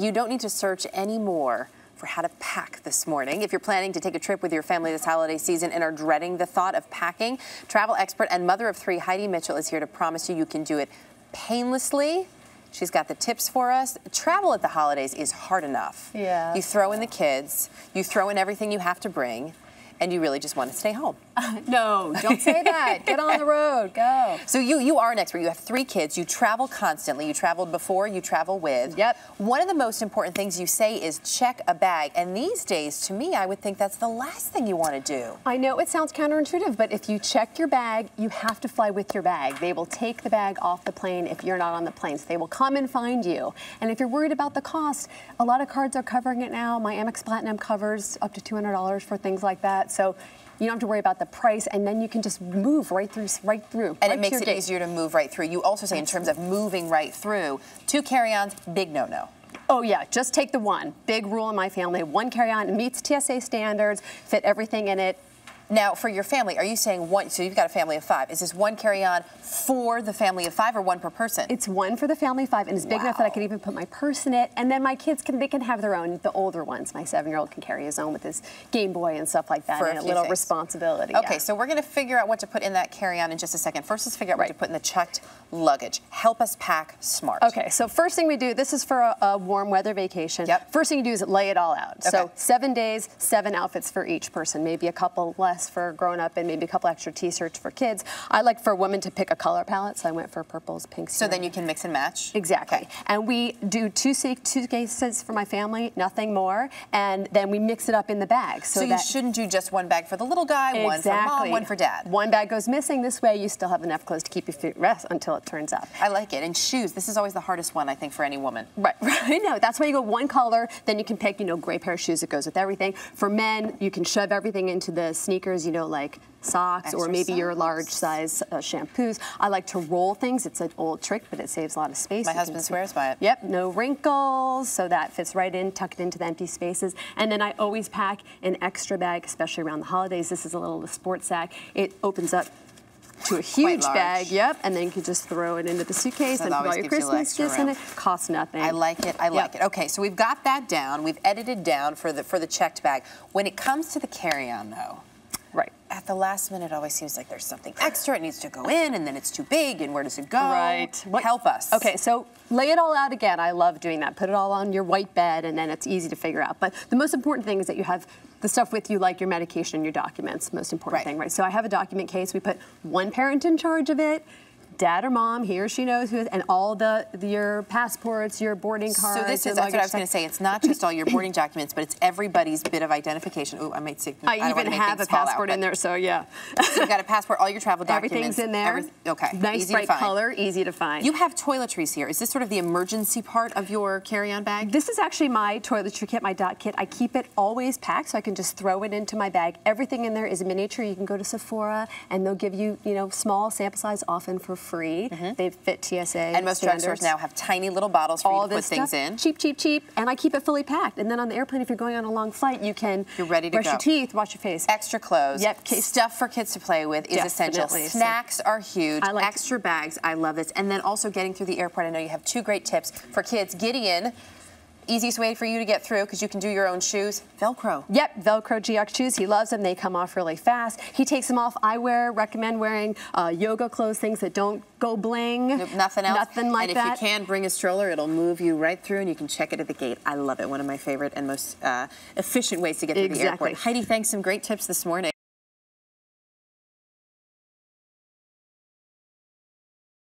You don't need to search anymore for how to pack this morning. If you're planning to take a trip with your family this holiday season and are dreading the thought of packing, travel expert and mother of 3 Heidi Mitchell is here to promise you can do it painlessly. She's got the tips for us. Travel at the holidays is hard enough. Yeah. You throw in the kids, you throw in everything you have to bring, and you really just want to stay home. No, don't say that. Get on the road, go. So you are an expert. You have 3 kids. You travel constantly. You traveled before, you travel with. Yep. One of the most important things you say is check a bag. And these days, to me, I would think that's the last thing you want to do. I know it sounds counterintuitive, but if you check your bag, you have to fly with your bag. They will take the bag off the plane if you're not on the plane. So they will come and find you. And if you're worried about the cost, a lot of cards are covering it now. My Amex Platinum covers up to $200 for things like that. So you don't have to worry about the price, and then you can just move right through. And it makes it easier to move right through. You also say in terms of moving right through, 2 carry-ons, big no-no. Oh yeah, just take the one. Big rule in my family, 1 carry-on, it meets TSA standards, fit everything in it. Now, for your family, are you saying one, so you've got a family of 5. Is this 1 carry-on for the family of 5 or 1 per person? It's 1 for the family of 5, and it's big enough that I could even put my purse in it. And then my kids they can have their own, the older ones. My 7-year-old can carry his own with his Game Boy and stuff like that, for and a little responsibility. Okay, yeah. So we're gonna figure out what to put in that carry-on in just a second. First, let's figure out what to put in the checked luggage. Help us pack smart. Okay, so first thing we do, this is for a warm weather vacation. Yep. First thing you do is lay it all out. Okay. So 7 days, 7 outfits for each person, maybe a couple less for grown-up and maybe a couple extra t-shirts for kids. I like for women to pick a color palette, so I went for purples, pinks. So then you can mix and match? Exactly. Okay. And we do 2 suitcases for my family, nothing more, and then we mix it up in the bag. So you shouldn't do just 1 bag for the little guy, 1 for mom, 1 for dad. 1 bag goes missing. This way you still have enough clothes to keep your feet rest until it turns up. I like it. And shoes, this is always the hardest one, I think, for any woman. Right, no, that's why you go 1 color, then you can pick, gray pair of shoes that goes with everything. For men, you can shove everything into the sneakers, like socks, extra or maybe socks. your large size shampoos. I like to roll things. It's an old trick, but it saves a lot of space. My husband swears by it. Yep, no wrinkles, so that fits right in, tuck it into the empty spaces. And then I always pack an extra bag, especially around the holidays. This is a little sports sack. It opens up to a huge bag, yep, and then you can just throw it into the suitcase and put all your Christmas gifts in it. Costs nothing. I like it. I like it. Okay, so we've got that down. We've edited down for the checked bag. When it comes to the carry-on, though, right. At the last minute, it always seems like there's something extra. It needs to go in, and then it's too big, and where does it go? Right. Help us. Okay, so lay it all out again. I love doing that. Put it all on your white bed, and then it's easy to figure out. But the most important thing is that you have the stuff with you, like your medication and your documents. Most important thing, right? So I have a document case. We put 1 parent in charge of it. Dad or mom, he or she knows who, and all your passports, your boarding cards. So this is, that's what I was going to say. It's not just all your boarding documents, but it's everybody's bit of identification. Oh, I might say. I even have a passport in there, so yeah. So you've got a passport, all your travel documents. Everything's in there. Okay. Nice bright color, easy to find. You have toiletries here. Is this sort of the emergency part of your carry-on bag? This is actually my toiletry kit, my DOPP kit. I keep it always packed, so I can just throw it into my bag. Everything in there is miniature. You can go to Sephora, and they'll give you, small sample size, often for free. They fit TSA and most drugstores now have tiny little bottles for you to put things in. Cheap, cheap, cheap, and I keep it fully packed. And then on the airplane, if you're going on a long flight, you're ready to brush your teeth, wash your face. Extra clothes. Yep. Stuff for kids to play with is essential. Snacks are huge. Extra bags. I love this. And then also getting through the airport. I know you have 2 great tips for kids. Gideon. Easiest way for you to get through, because you can do your own shoes, Velcro. Yep, Velcro GX shoes. He loves them. They come off really fast. He takes them off. I recommend wearing yoga clothes, things that don't go bling. Nope, nothing else. Nothing like that. And if you can, bring a stroller. It'll move you right through, and you can check it at the gate. I love it. One of my favorite and most efficient ways to get through the airport. Heidi, thanks. Some great tips this morning.